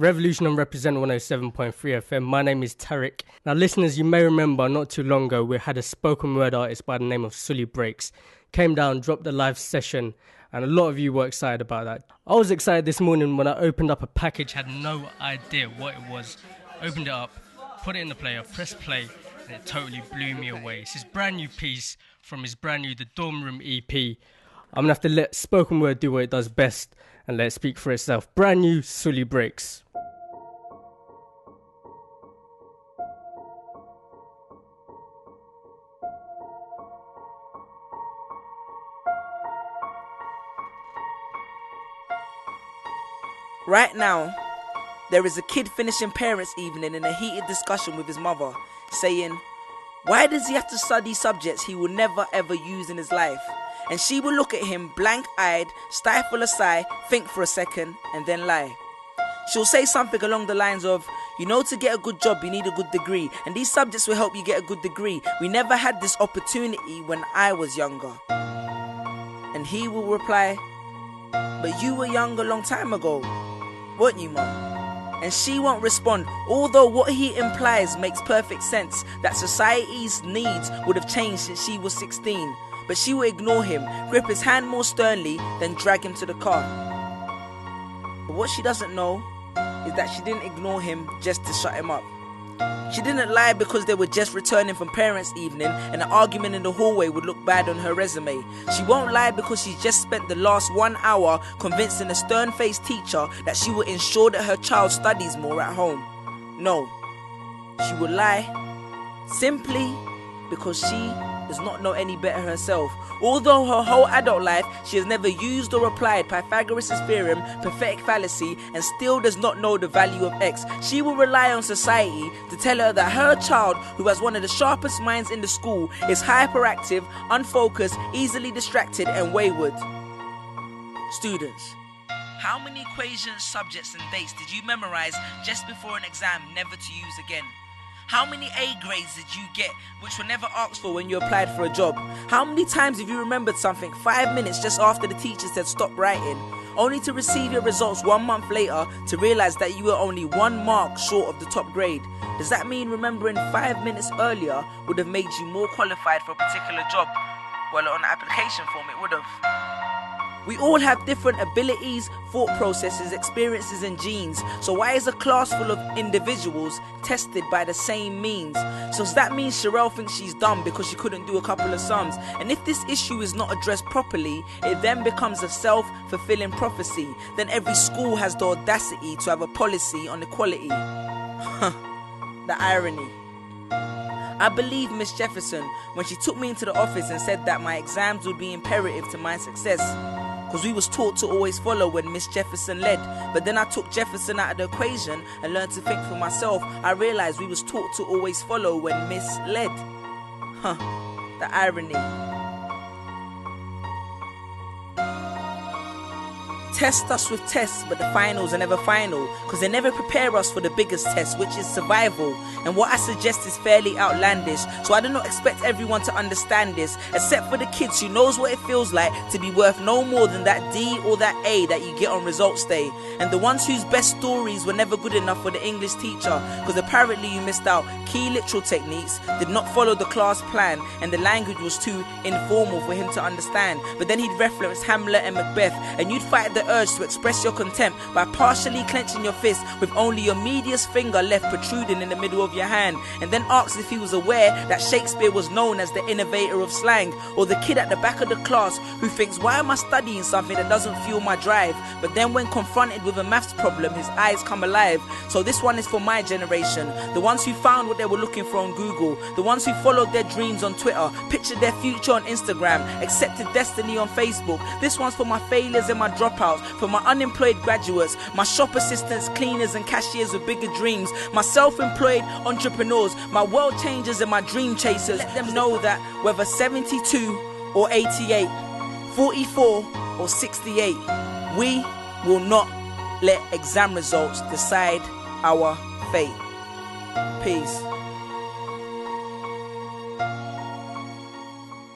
Revolution and Represent 107.3 FM. My name is Tariq. Now, listeners, you may remember not too long ago we had a spoken word artist by the name of Suli Breaks. Came down, dropped a live session, and a lot of you were excited about that. I was excited this morning when I opened up a package, had no idea what it was. Opened it up, put it in the player, pressed play, and it totally blew me away. It's his brand new piece from his brand new The Dorm Room EP. I'm going to have to let spoken word do what it does best and let it speak for itself. Brand new Suli Breaks. Right now, there is a kid finishing parents' evening in a heated discussion with his mother, saying, why does he have to study subjects he will never ever use in his life? And she will look at him blank-eyed, stifle a sigh, think for a second, and then lie. She'll say something along the lines of, you know, to get a good job you need a good degree, and these subjects will help you get a good degree. We never had this opportunity when I was younger. And he will reply, but you were young a long time ago, weren't you, Mum? And she won't respond, although what he implies makes perfect sense, that society's needs would have changed since she was 16. But she will ignore him, grip his hand more sternly, then drag him to the car. But what she doesn't know is that she didn't ignore him just to shut him up. She didn't lie because they were just returning from parents' evening and an argument in the hallway would look bad on her resume. She won't lie because she just spent the last 1 hour convincing a stern-faced teacher that she will ensure that her child studies more at home. No, she will lie simply because she does not know any better herself. Although her whole adult life she has never used or applied Pythagoras' theorem, pathetic fallacy, and still does not know the value of X. She will rely on society to tell her that her child, who has one of the sharpest minds in the school, is hyperactive, unfocused, easily distracted, and wayward. Students, how many equations, subjects, and dates did you memorize just before an exam never to use again? How many A grades did you get which were never asked for when you applied for a job? How many times have you remembered something 5 minutes just after the teacher said stop writing, only to receive your results 1 month later to realize that you were only 1 mark short of the top grade? Does that mean remembering 5 minutes earlier would have made you more qualified for a particular job? Well, on the application form it would have. We all have different abilities, thought processes, experiences and genes. So why is a class full of individuals tested by the same means? So does that mean Sherelle thinks she's dumb because she couldn't do a couple of sums? And if this issue is not addressed properly, it then becomes a self-fulfilling prophecy. Then every school has the audacity to have a policy on equality. The irony. I believe Miss Jefferson when she took me into the office and said that my exams would be imperative to my success. Because we was taught to always follow when Miss Jefferson led. But then I took Jefferson out of the equation and learned to think for myself. I realized we was taught to always follow when Miss led. The irony. Test us with tests, but the finals are never final, because they never prepare us for the biggest test, which is survival. And what I suggest is fairly outlandish, so I do not expect everyone to understand this, except for the kids who knows what it feels like to be worth no more than that D or that A that you get on results day, and the ones whose best stories were never good enough for the English teacher, because apparently you missed out key literal techniques, did not follow the class plan, and the language was too informal for him to understand. But then he'd reference Hamlet and Macbeth, and you'd fight the urge to express your contempt by partially clenching your fist with only your medius finger left protruding in the middle of your hand, and then asked if he was aware that Shakespeare was known as the innovator of slang. Or the kid at the back of the class who thinks, why am I studying something that doesn't fuel my drive? But then when confronted with a maths problem, his eyes come alive. So this one is for my generation, the ones who found what they were looking for on Google, the ones who followed their dreams on Twitter, pictured their future on Instagram, accepted destiny on Facebook. This one's for my failures and my dropouts, for my unemployed graduates, my shop assistants, cleaners and cashiers with bigger dreams, my self-employed entrepreneurs, my world changers and my dream chasers. Let them know that whether 72 or 88, 44 or 68, we will not let exam results decide our fate. Peace.